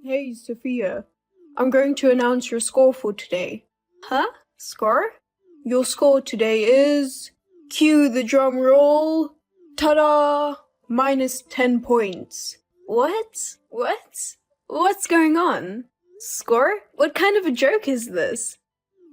Hey, Sophia. I'm going to announce your score for today. Huh? Score? Your score today is... Cue the drum roll. Ta-da! Minus 10 points. What? What's going on? Score? What kind of a joke is this?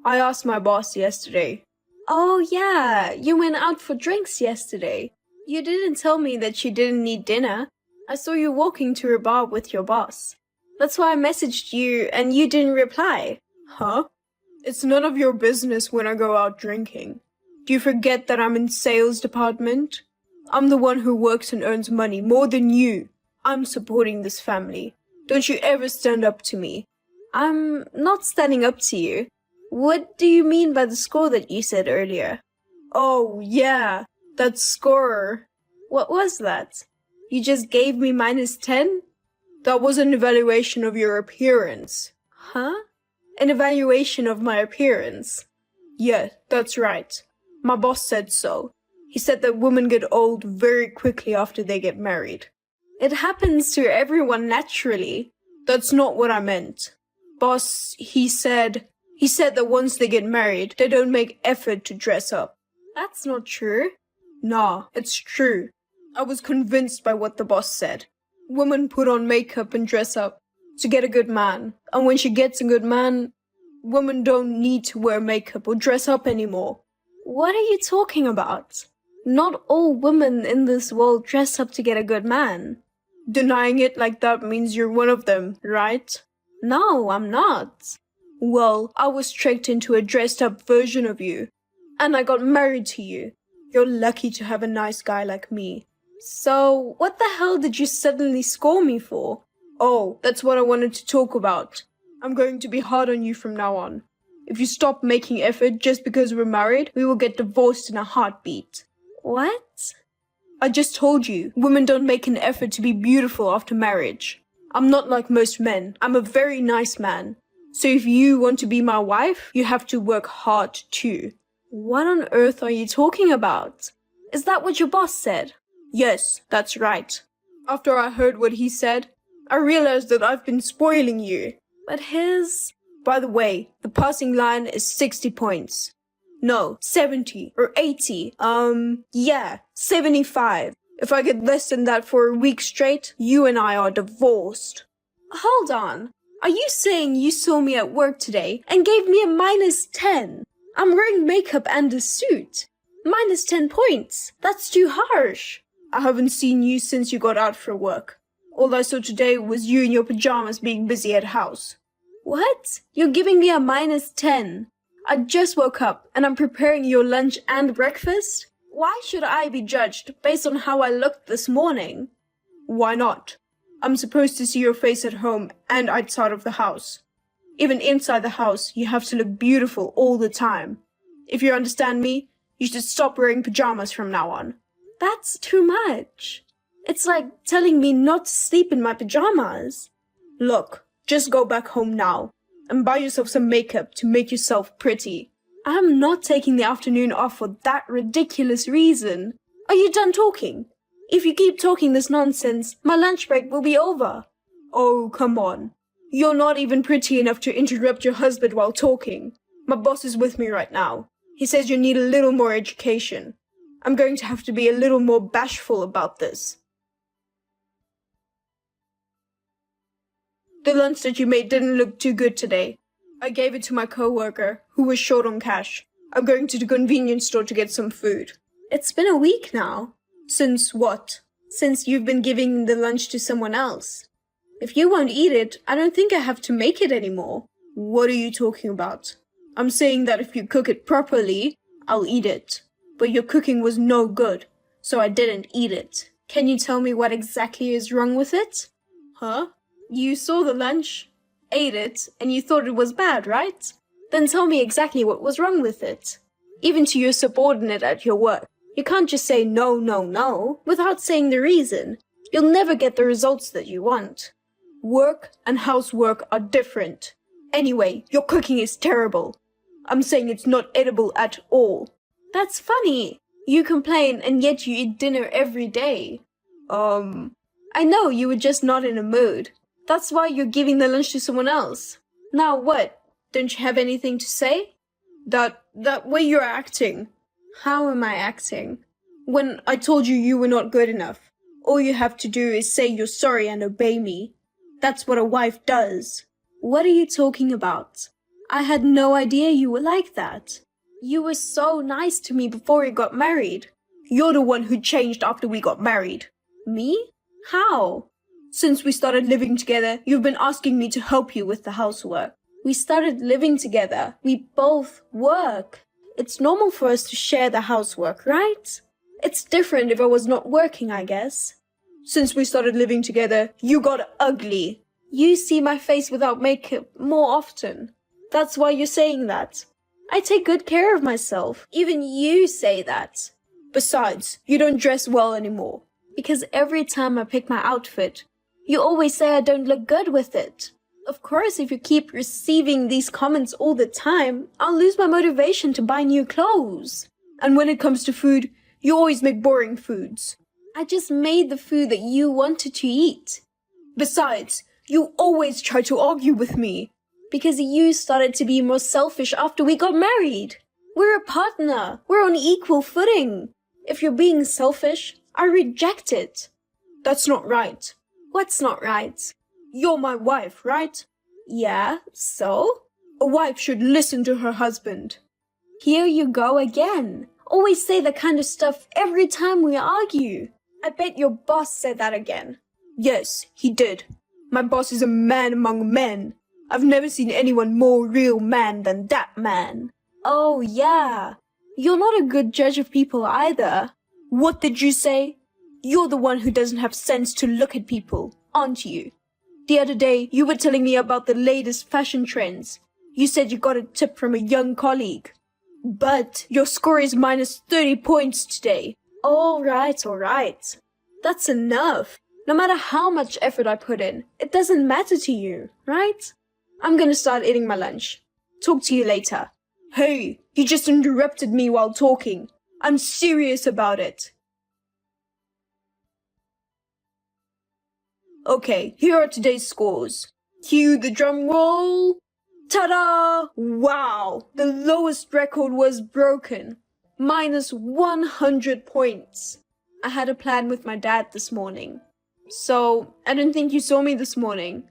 I asked my boss yesterday. Oh yeah, you went out for drinks yesterday. You didn't tell me that you didn't need dinner. I saw you walking to a bar with your boss. That's why I messaged you and you didn't reply. Huh? It's none of your business when I go out drinking. Do you forget that I'm in sales department? I'm the one who works and earns money more than you. I'm supporting this family. Don't you ever stand up to me. I'm not standing up to you. What do you mean by the score that you said earlier? Oh, yeah, that score. What was that? You just gave me minus 10? That was an evaluation of your appearance. Huh? An evaluation of my appearance? Yeah, that's right. My boss said so. He said that women get old very quickly after they get married. It happens to everyone naturally. That's not what I meant. Boss, he said that once they get married, they don't make effort to dress up. That's not true. Nah, it's true. I was convinced by what the boss said. Women put on makeup and dress up to get a good man. And when she gets a good man, women don't need to wear makeup or dress up anymore. What are you talking about? Not all women in this world dress up to get a good man. Denying it like that means you're one of them, right? No, I'm not. Well, I was tricked into a dressed up version of you. And I got married to you. You're lucky to have a nice guy like me. So, what the hell did you suddenly score me for? Oh, that's what I wanted to talk about. I'm going to be hard on you from now on. If you stop making effort just because we're married, we will get divorced in a heartbeat. What? I just told you, women don't make an effort to be beautiful after marriage. I'm not like most men. I'm a very nice man. So if you want to be my wife, you have to work hard too. What on earth are you talking about? Is that what your boss said? Yes, that's right. After I heard what he said, I realized that I've been spoiling you. But By the way, the passing line is 60 points. No, 70 or 80. 75. If I get less than that for a week straight, you and I are divorced. Hold on. Are you saying you saw me at work today and gave me a minus 10? I'm wearing makeup and a suit. Minus 10 points. That's too harsh. I haven't seen you since you got out for work. All I saw today was you in your pajamas being busy at house. What? You're giving me a minus 10? I just woke up and I'm preparing your lunch and breakfast? Why should I be judged based on how I looked this morning? Why not? I'm supposed to see your face at home and outside of the house. Even inside the house, you have to look beautiful all the time. If you understand me, you should stop wearing pajamas from now on. That's too much. It's like telling me not to sleep in my pajamas. Look, just go back home now and buy yourself some makeup to make yourself pretty. I'm not taking the afternoon off for that ridiculous reason. Are you done talking? If you keep talking this nonsense, my lunch break will be over. Oh, come on. You're not even pretty enough to interrupt your husband while talking. My boss is with me right now. He says you need a little more education. I'm going to have to be a little more bashful about this. The lunch that you made didn't look too good today. I gave it to my coworker, who was short on cash. I'm going to the convenience store to get some food. It's been a week now. Since what? Since you've been giving the lunch to someone else. If you won't eat it, I don't think I have to make it anymore. What are you talking about? I'm saying that if you cook it properly, I'll eat it. But your cooking was no good, so I didn't eat it. Can you tell me what exactly is wrong with it? Huh? You saw the lunch, ate it, and you thought it was bad, right? Then tell me exactly what was wrong with it. Even to your subordinate at your work. You can't just say no, without saying the reason. You'll never get the results that you want. Work and housework are different. Anyway, your cooking is terrible. I'm saying it's not edible at all. That's funny. You complain and yet you eat dinner every day. I know you were just not in a mood. That's why you're giving the lunch to someone else. Now what? Don't you have anything to say? That way you're acting. How am I acting? When I told you you were not good enough, all you have to do is say you're sorry and obey me. That's what a wife does. What are you talking about? I had no idea you were like that. You were so nice to me before we got married. You're the one who changed after we got married. Me? How? Since we started living together, you've been asking me to help you with the housework. We started living together. We both work. It's normal for us to share the housework, right? It's different if I was not working, I guess. Since we started living together, you got ugly. You see my face without makeup more often. That's why you're saying that. I take good care of myself. Even you say that. Besides, you don't dress well anymore. Because every time I pick my outfit, you always say I don't look good with it. Of course, if you keep receiving these comments all the time, I'll lose my motivation to buy new clothes. And when it comes to food, you always make boring foods. I just made the food that you wanted to eat. Besides, you always try to argue with me. Because you started to be more selfish after we got married. We're a partner. We're on equal footing. If you're being selfish, I reject it. That's not right. What's not right? You're my wife, right? Yeah, so? A wife should listen to her husband. Here you go again. Always say that kind of stuff every time we argue. I bet your boss said that again. Yes, he did. My boss is a man among men. I've never seen anyone more real man than that man. Oh, yeah. You're not a good judge of people either. What did you say? You're the one who doesn't have sense to look at people, aren't you? The other day, you were telling me about the latest fashion trends. You said you got a tip from a young colleague. But your score is minus 30 points today. All right. That's enough. No matter how much effort I put in, it doesn't matter to you, right? I'm gonna start eating my lunch. Talk to you later. Hey, you just interrupted me while talking. I'm serious about it. Okay, here are today's scores. Cue the drum roll. Ta-da! Wow, the lowest record was broken. Minus 100 points. I had a plan with my dad this morning. So, I don't think you saw me this morning.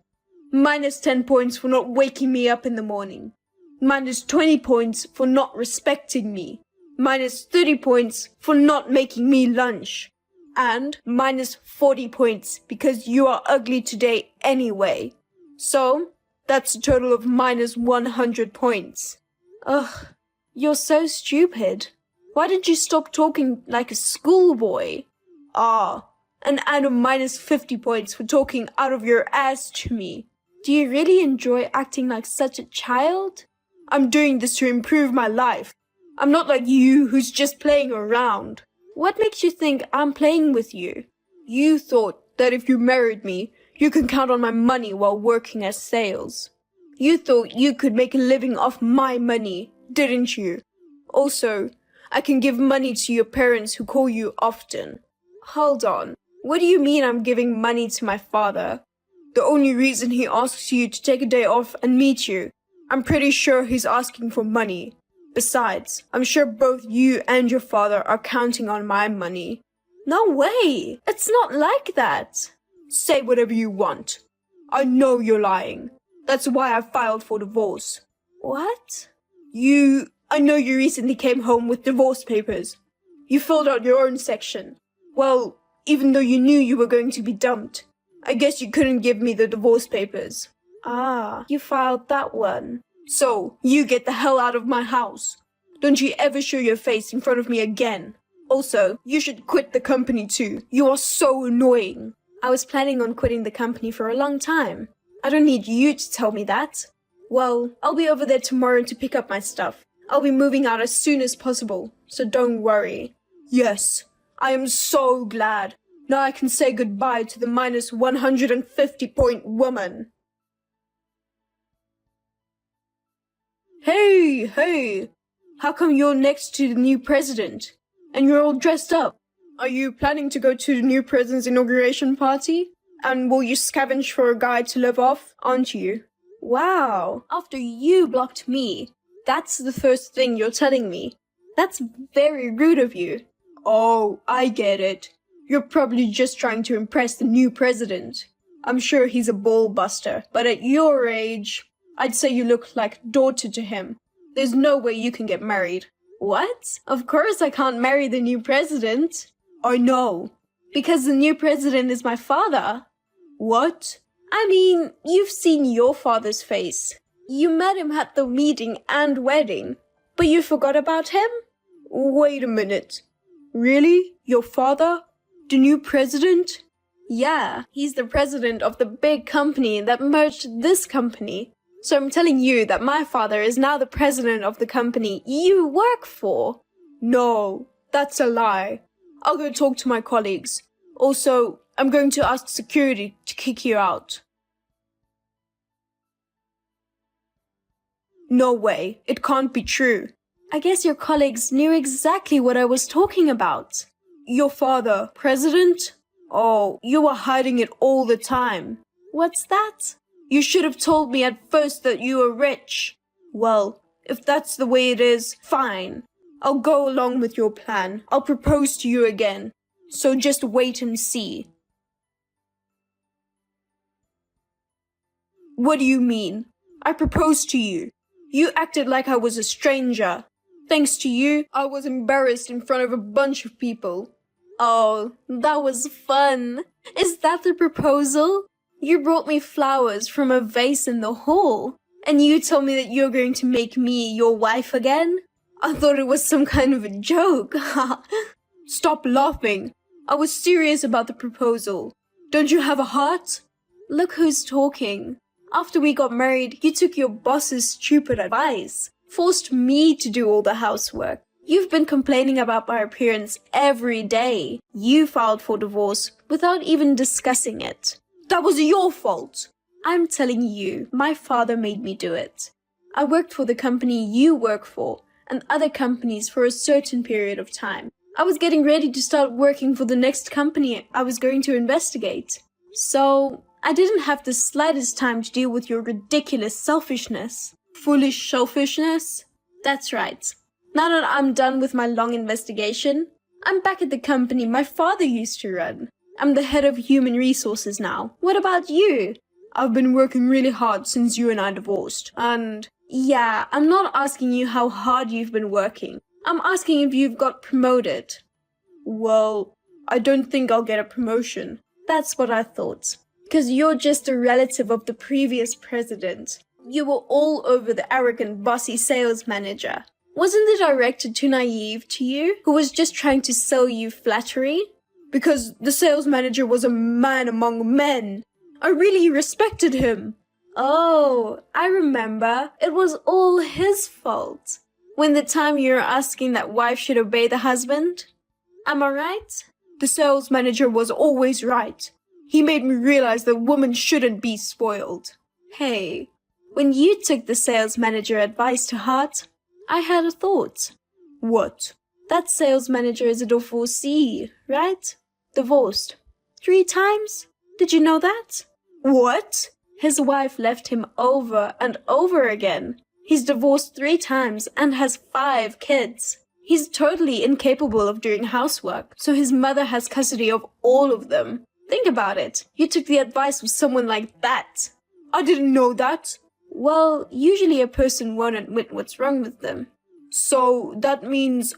Minus 10 points for not waking me up in the morning. Minus 20 points for not respecting me. Minus 30 points for not making me lunch. And minus 40 points because you are ugly today anyway. So, that's a total of minus 100 points. Ugh, you're so stupid. Why did you stop talking like a schoolboy? And add a minus 50 points for talking out of your ass to me. Do you really enjoy acting like such a child? I'm doing this to improve my life. I'm not like you who's just playing around. What makes you think I'm playing with you? You thought that if you married me, you could count on my money while working as sales. You thought you could make a living off my money, didn't you? Also, I can give money to your parents who call you often. Hold on. What do you mean I'm giving money to my father? The only reason he asks you to take a day off and meet you, I'm pretty sure he's asking for money. Besides, I'm sure both you and your father are counting on my money. No way! It's not like that! Say whatever you want. I know you're lying. That's why I filed for divorce. What? I know you recently came home with divorce papers. You filled out your own section. Well, even though you knew you were going to be dumped, I guess you couldn't give me the divorce papers. Ah, you filed that one. So, you get the hell out of my house. Don't you ever show your face in front of me again. Also, you should quit the company too. You are so annoying. I was planning on quitting the company for a long time. I don't need you to tell me that. Well, I'll be over there tomorrow to pick up my stuff. I'll be moving out as soon as possible, so don't worry. Yes, I am so glad. Now I can say goodbye to the minus 150 point woman. Hey! How come you're next to the new president? And you're all dressed up? Are you planning to go to the new president's inauguration party? And will you scavenge for a guy to live off, aren't you? Wow, after you blocked me, that's the first thing you're telling me. That's very rude of you. Oh, I get it. You're probably just trying to impress the new president. I'm sure he's a ball buster, but at your age, I'd say you look like daughter to him. There's no way you can get married. What? Of course I can't marry the new president. I know. Because the new president is my father. What? I mean, you've seen your father's face. You met him at the meeting and wedding, but you forgot about him? Wait a minute. Really? Your father? The new president? Yeah, he's the president of the big company that merged this company. So I'm telling you that my father is now the president of the company you work for. No, that's a lie. I'll go talk to my colleagues. Also, I'm going to ask security to kick you out. No way, it can't be true. I guess your colleagues knew exactly what I was talking about. Your father, president? Oh, you were hiding it all the time. What's that? You should have told me at first that you were rich. Well, if that's the way it is, fine. I'll go along with your plan. I'll propose to you again. So just wait and see. What do you mean? I proposed to you. You acted like I was a stranger. Thanks to you, I was embarrassed in front of a bunch of people. Oh, that was fun. Is that the proposal? You brought me flowers from a vase in the hall, and you told me that you're going to make me your wife again? I thought it was some kind of a joke. Stop laughing. I was serious about the proposal. Don't you have a heart? Look who's talking. After we got married, you took your boss's stupid advice, forced me to do all the housework. You've been complaining about my appearance every day. You filed for divorce without even discussing it. That was your fault. I'm telling you, my father made me do it. I worked for the company you work for and other companies for a certain period of time. I was getting ready to start working for the next company I was going to investigate. So, I didn't have the slightest time to deal with your ridiculous selfishness. Foolish selfishness? That's right. Now that I'm done with my long investigation, I'm back at the company my father used to run. I'm the head of human resources now. What about you? I've been working really hard since you and I divorced. And yeah, I'm not asking you how hard you've been working. I'm asking if you've got promoted. Well, I don't think I'll get a promotion. That's what I thought. Because you're just a relative of the previous president. You were all over the arrogant, bossy sales manager. Wasn't the director too naive to you, who was just trying to sell you flattery? Because the sales manager was a man among men. I really respected him. Oh, I remember. It was all his fault. When the time you were asking that wife should obey the husband? Am I right? The sales manager was always right. He made me realize that women shouldn't be spoiled. Hey, when you took the sales manager advice to heart, I had a thought. What? That sales manager is a divorcee, right? Divorced. 3 times? Did you know that? What? His wife left him over and over again. He's divorced 3 times and has 5 kids. He's totally incapable of doing housework, so his mother has custody of all of them. Think about it. You took the advice of someone like that. I didn't know that. Well, usually a person won't admit what's wrong with them. So that means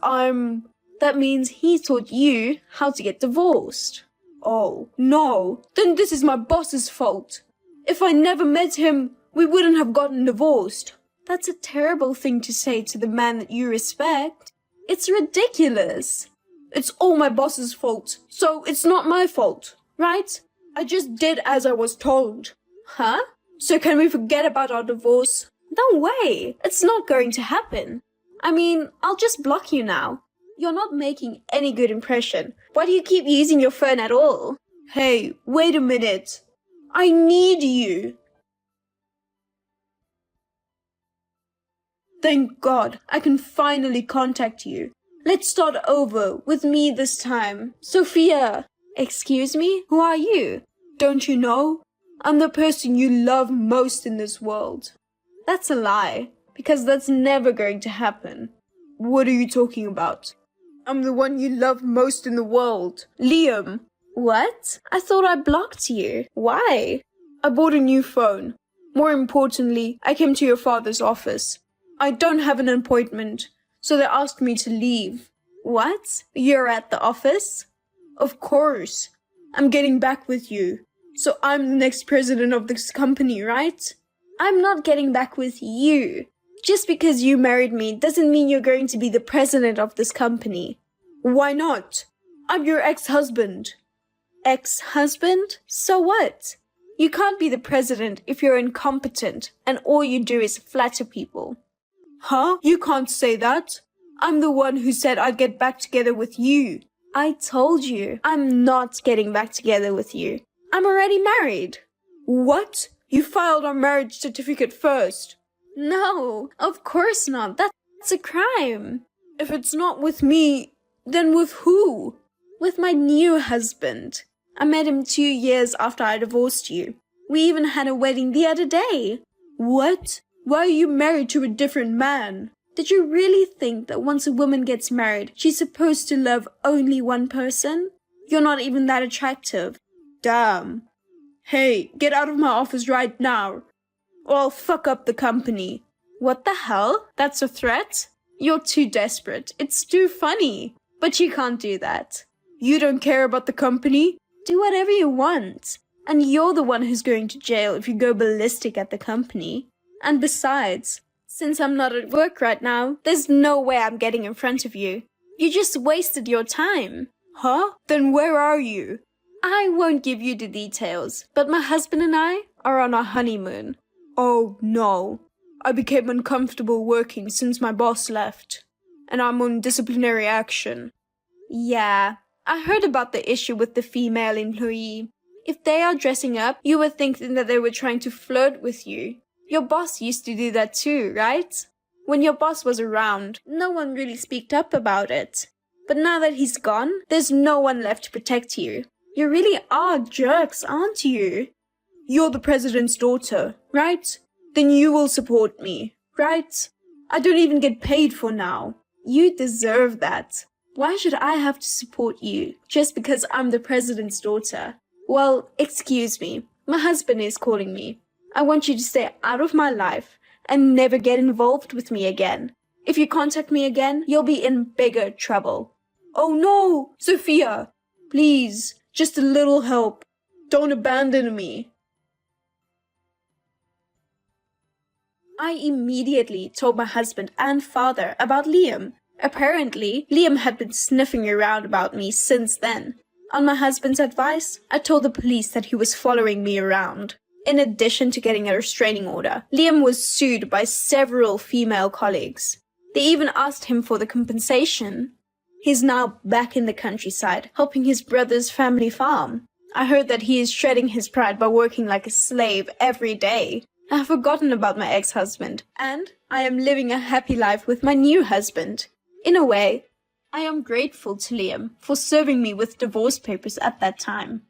That means he taught you how to get divorced. Oh, no. Then this is my boss's fault. If I never met him, we wouldn't have gotten divorced. That's a terrible thing to say to the man that you respect. It's ridiculous. It's all my boss's fault, so it's not my fault, right? I just did as I was told. Huh? So can we forget about our divorce? No way. It's not going to happen. I mean, I'll just block you now. You're not making any good impression. Why do you keep using your phone at all? Hey, wait a minute. I need you. Thank God, I can finally contact you. Let's start over, with me this time. Sophia. Excuse me? Who are you? Don't you know? I'm the person you love most in this world. That's a lie, because that's never going to happen. What are you talking about? I'm the one you love most in the world. Liam. What? I thought I blocked you. Why? I bought a new phone. More importantly, I came to your father's office. I don't have an appointment, so they asked me to leave. What? You're at the office? Of course. I'm getting back with you. So I'm the next president of this company, right? I'm not getting back with you. Just because you married me doesn't mean you're going to be the president of this company. Why not? I'm your ex-husband. Ex-husband? So what? You can't be the president if you're incompetent and all you do is flatter people. Huh? You can't say that. I'm the one who said I'd get back together with you. I told you, I'm not getting back together with you. I'm already married. What? You filed our marriage certificate first. No, of course not. That's a crime. If it's not with me, then with who? With my new husband. I met him 2 years after I divorced you. We even had a wedding the other day. What? Why are you married to a different man? Did you really think that once a woman gets married, she's supposed to love only one person? You're not even that attractive. Damn. Hey, get out of my office right now, or I'll fuck up the company. What the hell? That's a threat? You're too desperate. It's too funny. But you can't do that. You don't care about the company? Do whatever you want. And you're the one who's going to jail if you go ballistic at the company. And besides, since I'm not at work right now, there's no way I'm getting in front of you. You just wasted your time. Huh? Then where are you? I won't give you the details, but my husband and I are on our honeymoon. Oh no. I became uncomfortable working since my boss left, and I'm on disciplinary action. Yeah, I heard about the issue with the female employee. If they are dressing up, you were thinking that they were trying to flirt with you. Your boss used to do that too, right? When your boss was around, no one really speaked up about it. But now that he's gone, there's no one left to protect you. You really are jerks, aren't you? You're the president's daughter, right? Then you will support me, right? I don't even get paid for now. You deserve that. Why should I have to support you just because I'm the president's daughter? Well, excuse me. My husband is calling me. I want you to stay out of my life and never get involved with me again. If you contact me again, you'll be in bigger trouble. Oh no, Sophia, please. Just a little help. Don't abandon me. I immediately told my husband and father about Liam. Apparently, Liam had been sniffing around about me since then. On my husband's advice, I told the police that he was following me around. In addition to getting a restraining order, Liam was sued by several female colleagues. They even asked him for the compensation. He's now back in the countryside, helping his brother's family farm. I heard that he is shredding his pride by working like a slave every day. I have forgotten about my ex-husband, and I am living a happy life with my new husband. In a way, I am grateful to Liam for serving me with divorce papers at that time.